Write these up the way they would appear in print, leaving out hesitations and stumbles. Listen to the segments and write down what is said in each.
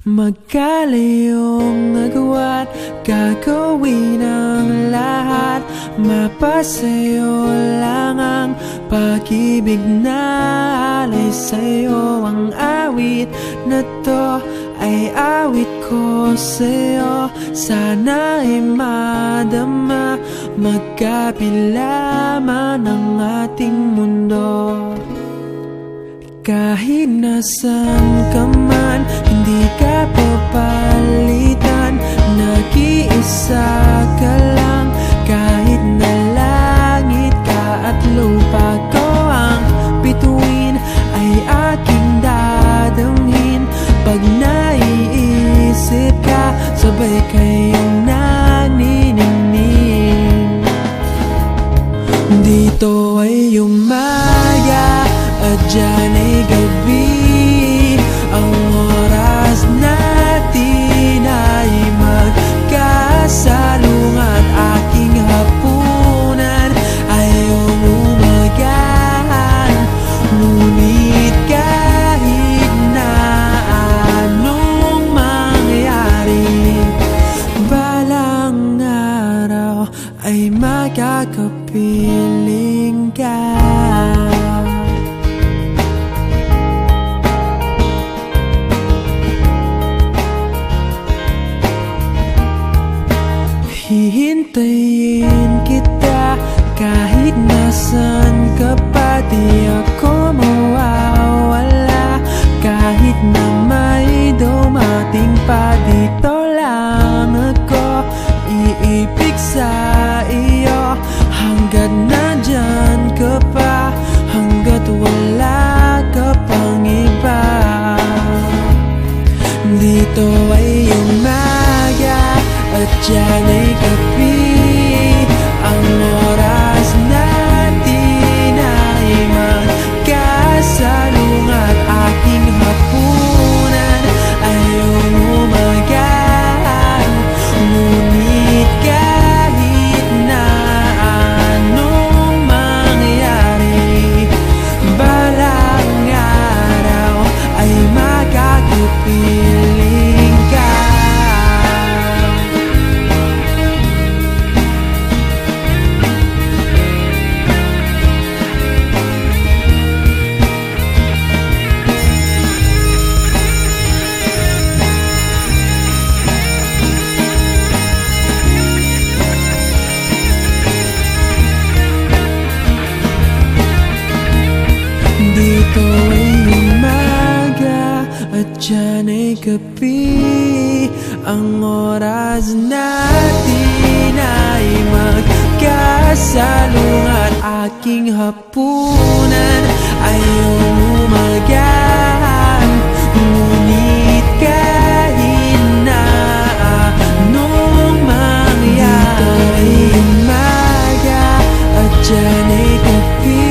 Magkalayong agwat, gagawin ang lahat. Mapasayo lang ang pag-ibig na alay sa'yo. Ang awit na to ay awit ko sa'yo. Sana ay madama, magkapila man ang ating mundo. Kahit nasan ka man, hindi ka papalitan. Nag-iisa ka lang, kahit na langit ka at lupa ko ang bituin, ay aking dadamhin. Pag naiisip ka, sabay kayong naniningning. Dito ay umaga at dyan ay gabi. Ang oras natin ay magkasalung at aking hapunan ay umumagahan. Ngunit kahit na anong mangyari, balang araw ay magkakapiling ka. Hihintayin kita kahit nasan ka pa, di ako mawawala. Kahit na may dumating pa, dito lang ako iibig sa iyo. Hanggat nandyan ka pa, hanggat wala ka pang iba. Dito ay umaga at dyan ay gabi. Ang oras natin ay magkasalung at aking hapunan ay umumagahan. Ngunit kahit na anong mangyari, balang araw ay magkakapiling ka. Dito ay umaga at dyan ay gabi. Ang oras natin ay magkasalung at aking hapunan ay umumagahan. Ngunit kahit na anong mangyari, dito ay umaga at dyan ay gabi.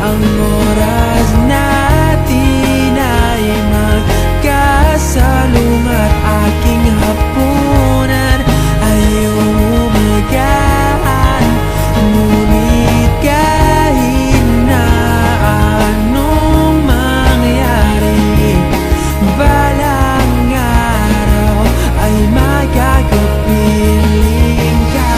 Ang oras natin ay magkasalung at aking hapunan ay umumagahan. Ngunit kahit na anong mangyari, balang araw ay magkakapiling ka.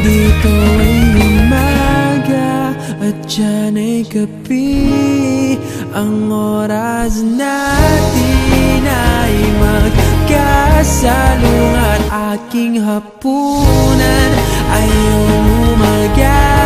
Dito ay umaga at dyan ay gabi. Ang oras natin ay magkasalung at aking hapunan ay umumagahan.